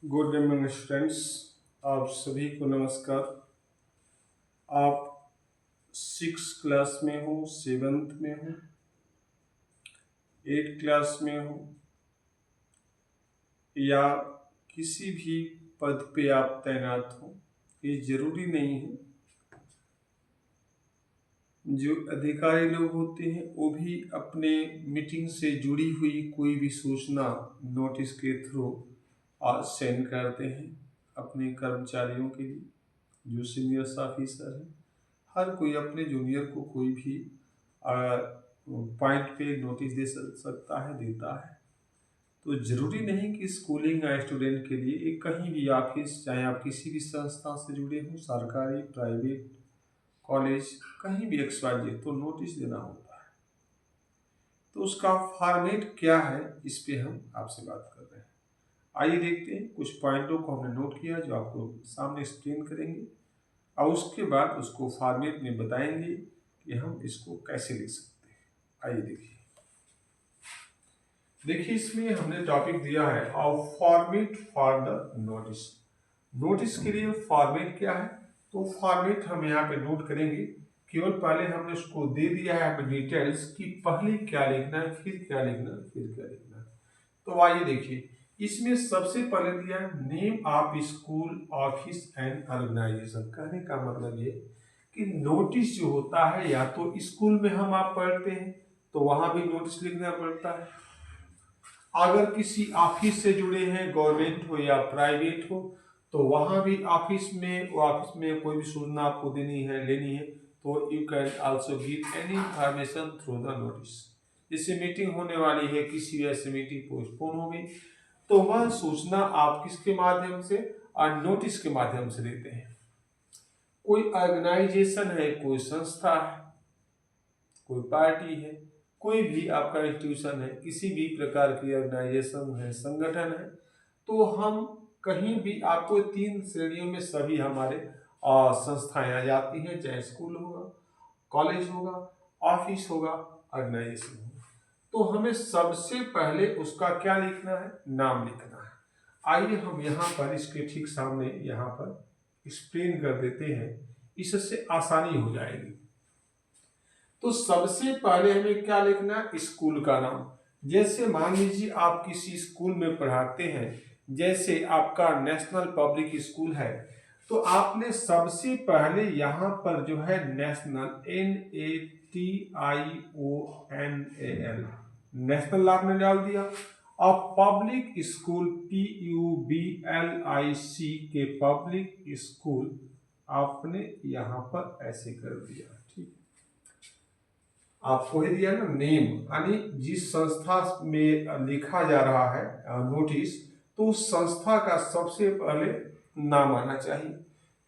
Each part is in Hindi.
Good evening students. आप सभी को नमस्कार। आप सिक्स क्लास में हो, सेवन्थ में हो, एट क्लास में हो या किसी भी पद पे आप तैनात हो, ये जरूरी नहीं है। जो अधिकारी लोग होते हैं वो भी अपने मीटिंग से जुड़ी हुई कोई भी सूचना नोटिस के थ्रू सेंड करते हैं अपने कर्मचारियों के लिए, जो सीनियर ऑफिसर हैं। हर कोई अपने जूनियर को कोई भी पॉइंट पे नोटिस दे सकता है, देता है। तो जरूरी नहीं कि स्कूलिंग स्टूडेंट के लिए एक कहीं भी ऑफिस, चाहे आप किसी भी संस्था से जुड़े हों, सरकारी, प्राइवेट, कॉलेज, कहीं भी XYZ, तो नोटिस देना होता है। तो उसका फॉर्मेट क्या है, इस पे हम आपसे बात कर रहे हैं। आइए देखते हैं, कुछ पॉइंटों को हमने नोट किया जो आपको सामने एक्सप्लेन करेंगे और उसके बाद उसको फॉर्मेट में बताएंगे कि हम इसको कैसे लिख सकते हैं। आइए देखिए इसमें हमने टॉपिक दिया है और format for the notice. Notice के लिए फॉर्मेट क्या है, तो फॉर्मेट हम यहाँ पे नोट करेंगे। केवल पहले हमने उसको दे दिया है हमें डिटेल्स कि पहले क्या लिखना है, फिर क्या लिखना है, फिर क्या लिखना है। तो आइए देखिए, इसमें सबसे पहले दिया है name of school, office and organisation. कहने का मतलब ये कि नोटिस जो होता है, या तो स्कूल में हम आप पढ़ते हैं तो वहां भी नोटिस लिखना पड़ता है। अगर किसी ऑफिस से जुड़े हैं, गवर्नमेंट हो या प्राइवेट हो, तो वहां भी ऑफिस में कोई भी सूचना आपको देनी है, लेनी है, तो you can also give any information through the notice. जैसे मीटिंग होने वाली है, किसी ऐसी मीटिंग पोस्टपोन हो गई, तो वह सूचना आप किसके माध्यम से, और नोटिस के माध्यम से देते हैं। कोई ऑर्गेनाइजेशन है, कोई संस्था है, कोई पार्टी है, कोई भी आपका इंस्टीट्यूशन है, किसी भी प्रकार की ऑर्गेनाइजेशन है, संगठन है, तो हम कहीं भी आपको तीन श्रेणियों में सभी हमारे संस्थाएं आ जाती हैं, चाहे स्कूल होगा, कॉलेज होगा, ऑफिस होगा, ऑर्गेनाइजेशन होगा। तो हमें सबसे पहले उसका क्या लिखना है, नाम लिखना है। आइए हम यहाँ पर इसके ठीक सामने यहाँ पर एक्सप्लेन कर देते हैं, इससे आसानी हो जाएगी। तो सबसे पहले हमें क्या लिखना है, स्कूल का नाम। जैसे मान लीजिए आप किसी स्कूल में पढ़ाते हैं, जैसे आपका नेशनल पब्लिक स्कूल है, तो आपने सबसे पहले यहाँ पर जो है नेशनल, NATIONAL, नेशनल आपने डाल दिया। और पब्लिक स्कूल, PUBLIC के पब्लिक स्कूल आपने यहाँ पर ऐसे कर दिया। ठीक, आपको ही दिया ना नेम, यानी जिस संस्था में लिखा जा रहा है नोटिस, तो उस संस्था का सबसे पहले नाम आना चाहिए।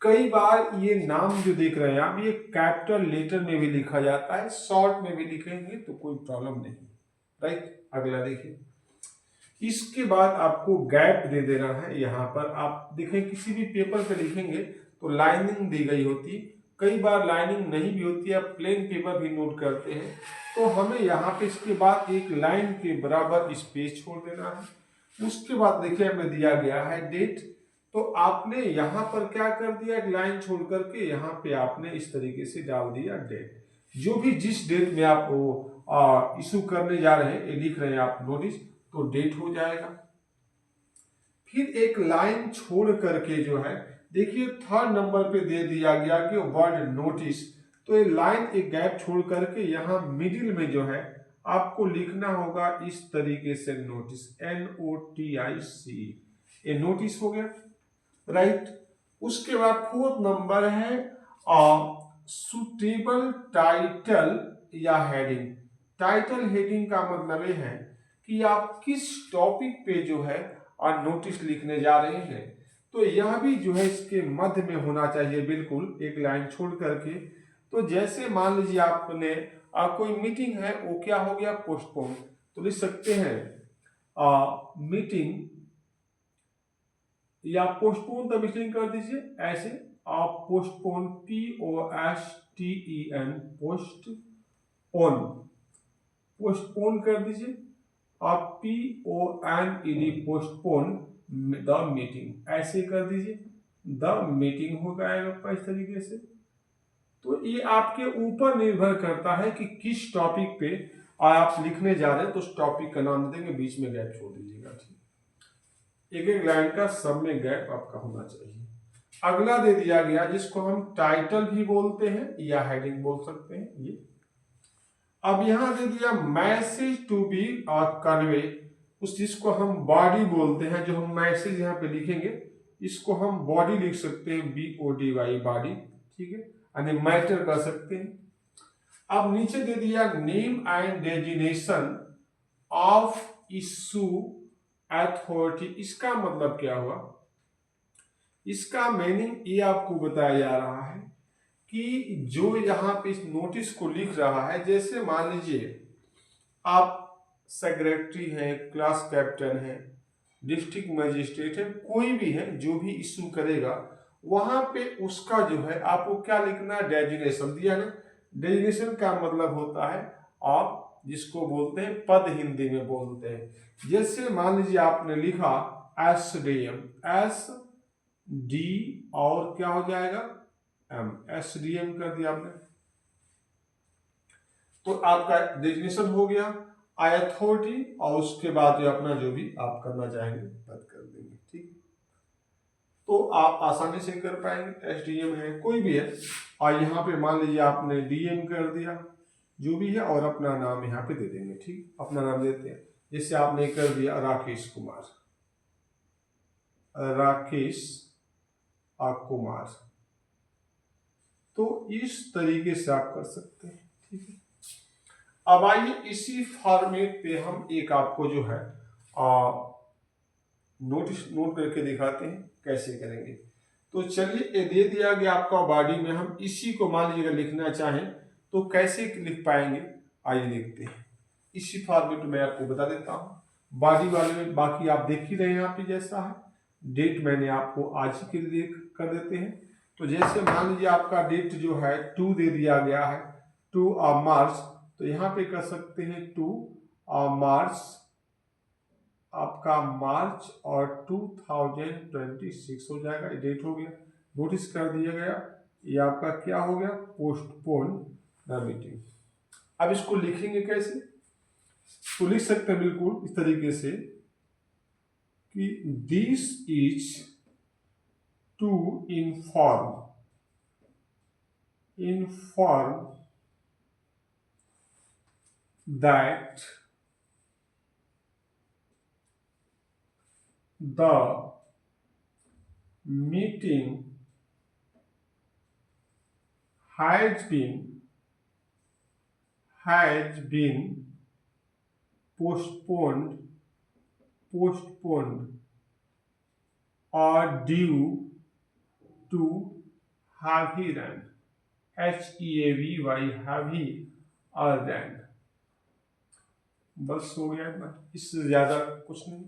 कई बार ये नाम जो देख रहे हैं आप, ये कैपिटल लेटर में भी लिखा जाता है, शॉर्ट में भी लिखेंगे तो कोई प्रॉब्लम नहीं। राइट, अगला देखिए। इसके बाद आपको गैप दे देना है। यहाँ पर आप देखें, किसी भी पेपर पे लिखेंगे तो लाइनिंग दी गई होती, कई बार लाइनिंग नहीं भी होती है, प्लेन पेपर भी नोट करते हैं, तो हमें यहाँ पे इसके बाद एक लाइन के बराबर स्पेस छोड़ देना है। उसके बाद देखिए हमें दिया गया है डेट, तो आपने यहाँ पर क्या कर दिया, एक लाइन छोड़ करके यहाँ पे आपने इस तरीके से डाल दिया डेट। जो भी जिस डेट में आप इशू करने जा रहे हैं, लिख रहे हैं आप नोटिस, तो डेट हो जाएगा। फिर एक लाइन छोड़ करके जो है, देखिए थर्ड नंबर पे दे दिया गया कि वर्ड नोटिस, तो ये लाइन एक गैप छोड़ करके यहाँ मिडिल में जो है आपको लिखना होगा इस तरीके से नोटिस, NOTIC, ये नोटिस हो गया। राइट, उसके बाद फोर्थ नंबर है सुटेबल टाइटल या हेडिंग। टाइटल हेडिंग का मतलब ये है कि आप किस टॉपिक पे जो है और नोटिस लिखने जा रहे हैं, तो यह भी जो है इसके मध्य में होना चाहिए, बिल्कुल एक लाइन छोड़ करके। तो जैसे मान लीजिए आपने कोई मीटिंग है, वो क्या हो गया, पोस्टपोन, तो लिख सकते हैं मीटिंग, या पोस्टपोन तब मीटिंग कर दीजिए ऐसे, आप पोस्टपोन, POSTEN, पोस्टपोन, पोस्टपोन कर दीजिए, आप PONED, पोस्टपोन। द मीटिंग, ऐसे कर दीजिए, द मीटिंग हो जाएगा आपका इस तरीके से। तो ये आपके ऊपर निर्भर करता है कि किस टॉपिक पे आप लिखने जा रहे हैं, तो उस टॉपिक का नाम देंगे, बीच में गैप छोड़ दीजिएगा। ठीक, एक एक लाइन का सब में गैप आपका होना चाहिए। अगला दे दिया गया जिसको हम टाइटल भी बोलते हैं या हेडिंग बोल सकते हैं ये। अब यहां दे दिया मैसेज टू बी कन्वे, उस जिसको हम बॉडी बोलते हैं, जो हम मैसेज यहाँ पे लिखेंगे इसको हम बॉडी लिख सकते हैं, BODY बॉडी। ठीक है, यानी मैटर कर सकते हैं। अब नीचे दे दिया name and designation of issue authority, इसका मतलब क्या हुआ, इसका मीनिंग ये आपको बताया जा रहा है कि जो यहाँ पे इस नोटिस को लिख रहा है, जैसे मान लीजिए आप सेक्रेटरी हैं, क्लास कैप्टन है, डिस्ट्रिक्ट मजिस्ट्रेट है, कोई भी है जो भी इशू करेगा, वहां पे उसका जो है आपको क्या लिखना है, डेजिग्नेशन दिया ना। डेजिग्नेशन का मतलब होता है आप जिसको बोलते हैं पद, हिंदी में बोलते हैं। जैसे मान लीजिए आपने लिखा SDM, SD और क्या हो जाएगा M, SDM कर दिया आपने, तो आपका डेजिग्नेशन हो गया। अथॉरिटी और उसके बाद जो अपना जो भी आप करना चाहेंगे पद कर देंगे। ठीक, तो आप आसानी से कर पाएंगे। SDM है, कोई भी है, और यहाँ पे मान लीजिए आपने DM कर दिया, जो भी है, और अपना नाम यहाँ पे दे देंगे। ठीक, अपना नाम देते हैं, जैसे आपने कर दिया राकेश कुमार, राकेश कुमार, तो इस तरीके से आप कर सकते हैं। ठीक है, अब आइए इसी फॉर्मेट पे हम एक आपको जो है नोटिस नोट करके दिखाते हैं कैसे करेंगे। तो चलिए, ये दे दिया गया आपका बॉडी में, हम इसी को मान लीजिए लिखना चाहें तो कैसे लिख पाएंगे, आइए देखते हैं। इसी फॉर्मेट में आपको बता देता हूँ। बॉडी वाले में बाकी आप देख ही रहे हैं यहाँ पे जैसा है, डेट मैंने आपको आज के लिए कर देते हैं। तो जैसे मान लीजिए आपका डेट जो है 2 दे दिया गया है, 2 मार्च, तो यहाँ पे कर सकते हैं 2 मार्च, आपका मार्च और 2026 हो जाएगा, डेट हो गया, नोटिस कर दिया गया। ये आपका क्या हो गया, पोस्टपोन द मीटिंग। अब इसको लिखेंगे कैसे, तो लिख सकते हैं बिल्कुल इस तरीके से कि this is to inform that the meeting has been postponed or due to heavy rain, HEAVY heavy or rain। बस हो गया इतना, इससे ज्यादा कुछ नहीं।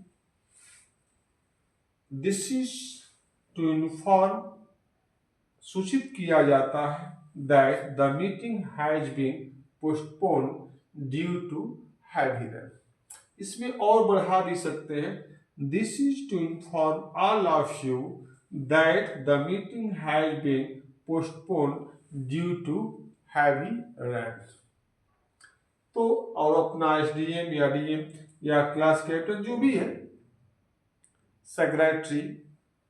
दिस इज टू इन्फॉर्म, सूचित किया जाता है, that the meeting has been postpone due to heavy rain. इसमें और बढ़ा भी सकते हैं, this is to inform all of you that the meeting has been postpone due to heavy rain. तो और अपना SDM या DM या क्लास कैप्टन जो भी है, सेक्रेटरी,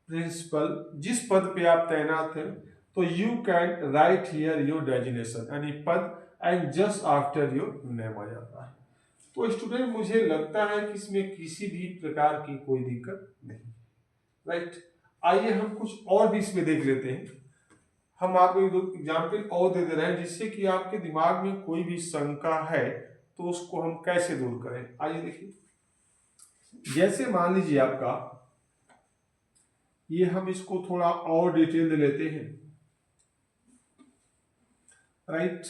प्रिंसिपल, जिस पद पे आप तैनात हैं, तो you can write here your designation, यानी पद, and just after your name आ जाता है। तो स्टूडेंट मुझे लगता है कि इसमें किसी भी प्रकार की कोई दिक्कत नहीं, राइट। आइए हम कुछ और भी इसमें देख लेते हैं। हम आपको एक दो एग्जाम्पल और दे दे रहे हैं, जिससे कि आपके दिमाग में कोई भी शंका है तो उसको हम कैसे दूर करें। आइए देखिए, जैसे मान लीजिए आपका ये, हम इसको थोड़ा और डिटेल दे लेते हैं, राइट।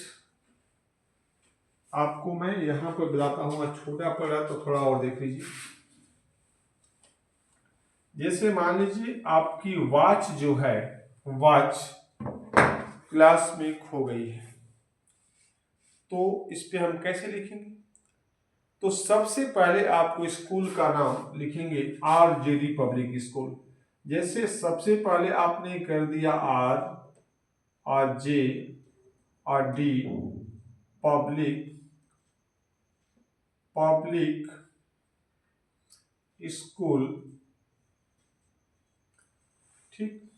आपको मैं यहां पर बताता हूं, छोटा पड़ रहा तो थोड़ा और देख लीजिए। जैसे मान लीजिए आपकी वॉच जो है, वॉच क्लास में खो गई है, तो इस पे हम कैसे लिखेंगे। तो सबसे पहले आपको स्कूल का नाम लिखेंगे RJD पब्लिक स्कूल। जैसे सबसे पहले आपने कर दिया R और J और D पब्लिक स्कूल, ठीक।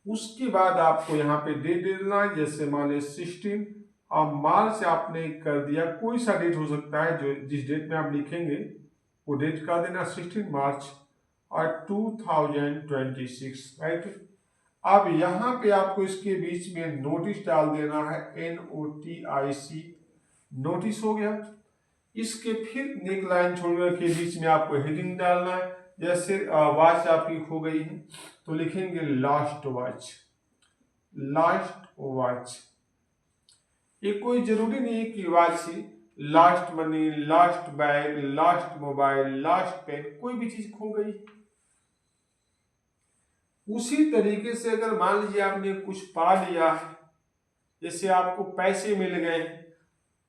उसके बाद आपको यहाँ पे डेट दे देना है, जैसे मान लीजिए 16 और मार्च आपने कर दिया, कोई सा डेट हो सकता है जो जिस डेट में आप लिखेंगे वो डेट कर देना 16 मार्च और 2026, राइट। अब यहाँ पे आपको इसके बीच में नोटिस डाल देना है, NOTIC, नोटिस हो गया। इसके फिर नेक लाइन छोड़कर के बीच में आपको हेडिंग डालना है, जैसे वॉच आपकी खो गई है तो लिखेंगे लास्ट वॉच, लास्ट वॉच। ये कोई जरूरी नहीं है कि वॉच ही, lost money, lost bag, lost mobile, lost pen, कोई भी चीज खो गई। उसी तरीके से अगर मान लीजिए आपने कुछ पा लिया है, जैसे आपको पैसे मिल गए,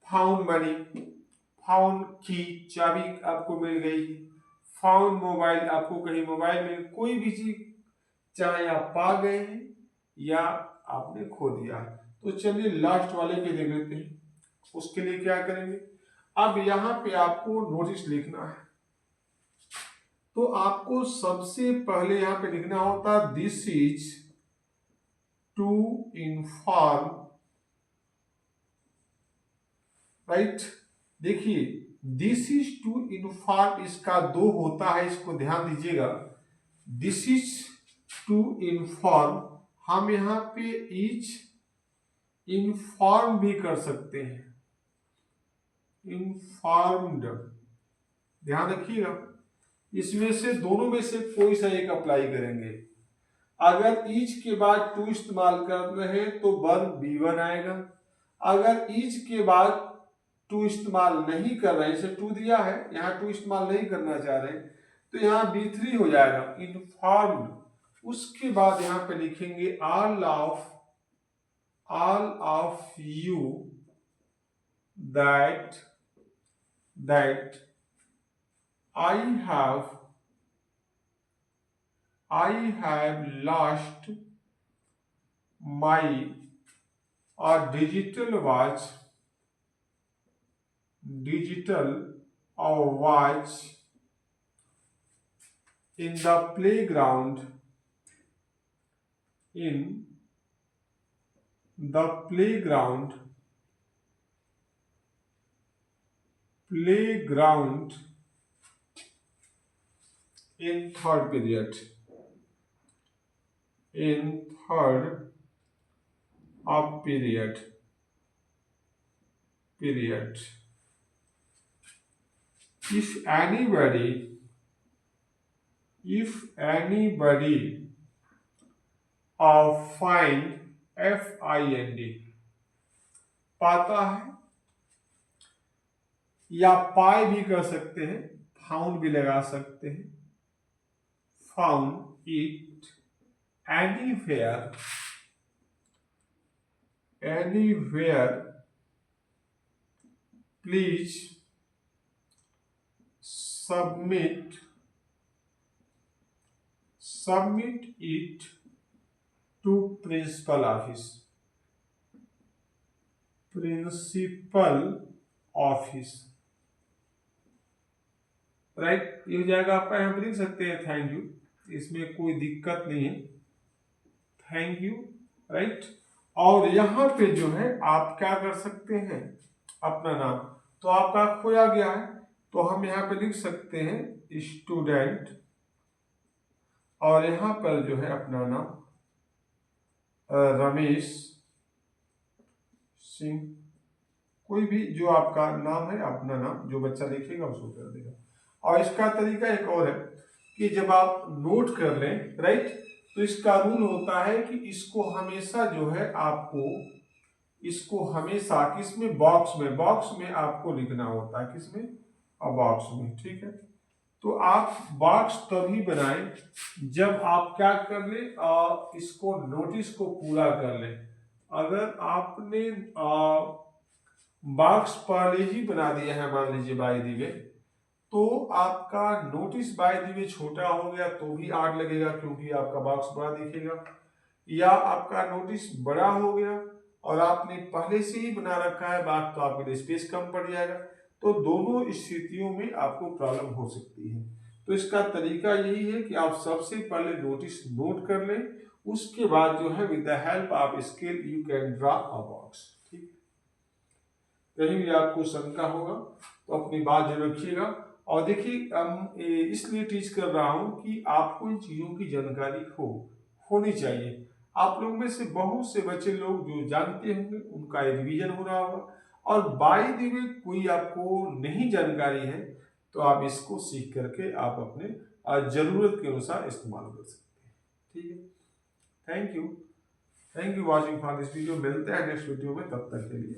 फाउंड मनी, फाउंड की चाबी आपको मिल गई, फाउंड मोबाइल, आपको कहीं मोबाइल मिल, कोई भी चीज चाहे आप पा गए हैं या आपने खो दिया है। तो चलिए लास्ट वाले पे देख लेते हैं। उसके लिए क्या करेंगे, अब यहाँ पे आपको नोटिस लिखना है। तो आपको सबसे पहले यहाँ पे लिखना होता है this is to inform, right. देखिए दिस इज टू इन्फॉर्म, इसका दो होता है, इसको ध्यान दीजिएगा। दिस इज टू इन्फॉर्म, हम यहाँ पे इज इन्फॉर्म भी कर सकते हैं, इन्फॉर्म्ड, ध्यान रखिएगा। इसमें से दोनों में से कोई सा एक अप्लाई करेंगे। अगर इज के बाद टू इस्तेमाल कर रहे हैं तो वर्ब B1 आएगा। अगर इज के बाद टू इस्तेमाल नहीं कर रहे हैं, इसे टू दिया है, यहाँ टू इस्तेमाल नहीं करना चाह रहे हैं, तो यहाँ B3 हो जाएगा, इन्फॉर्म्ड। उसके बाद यहाँ पे लिखेंगे all of you that I have lost my digital watch in the playground, in third period, period. If anybody find, FIND, पाता है, या पाई भी कर सकते हैं, फाउंड भी लगा सकते हैं, found it anywhere, please submit it to principal office, right. ये हो जाएगा आपका, यहाँ पे लिख सकते हैं थैंक यू, इसमें कोई दिक्कत नहीं है, थैंक यू, राइट। और यहाँ पे जो है आप क्या कर सकते हैं, अपना नाम, तो आपका खोया गया है तो हम यहाँ पे लिख सकते हैं स्टूडेंट, और यहाँ पर जो है अपना नाम रमेश सिंह, कोई भी जो आपका नाम है, अपना नाम जो बच्चा लिखेगा उसको कर देगा। और इसका तरीका एक और है कि जब आप नोट कर लें, राइट, तो इसका रूल होता है कि इसको हमेशा जो है आपको इसको हमेशा किसमें, बॉक्स में आपको लिखना होता है, किसमें, बॉक्स में, ठीक है। तो आप बॉक्स तभी बनाएं जब आप क्या कर ले, इसको नोटिस को पूरा कर ले। अगर आपने बॉक्स पहले ही बना दिया है, मान लीजिए बाय दी वे, तो आपका नोटिस बाय द वे छोटा हो गया तो भी 8 लगेगा क्योंकि आपका बॉक्स बड़ा दिखेगा, या आपका नोटिस बड़ा हो गया और आपने पहले से ही बना रखा है बॉक्स तो आपके लिए स्पेस कम पड़ जाएगा। तो दोनों स्थितियों में आपको प्रॉब्लम हो सकती है। तो इसका तरीका यही है कि आप सबसे पहले नोटिस नोट कर लें, उसके बाद जो है with the help of scale you can draw a box. ठीक, कहीं भी आपको शंका होगा तो अपनी बात जरूर रखिएगा। और देखिए हम इसलिए टीच कर रहा हूं कि आपको इन चीजों की जानकारी होनी चाहिए। आप लोग में से बहुत से बच्चे लोग जो जानते होंगे उनका रिवीजन हो रहा होगा, और बाय द वे कोई आपको नहीं जानकारी है तो आप इसको सीख करके आप अपने जरूरत के अनुसार इस्तेमाल कर सकते हैं। ठीक है, thank you watching for this video. मिलते हैं नेक्स्ट वीडियो में, तब तक के लिए।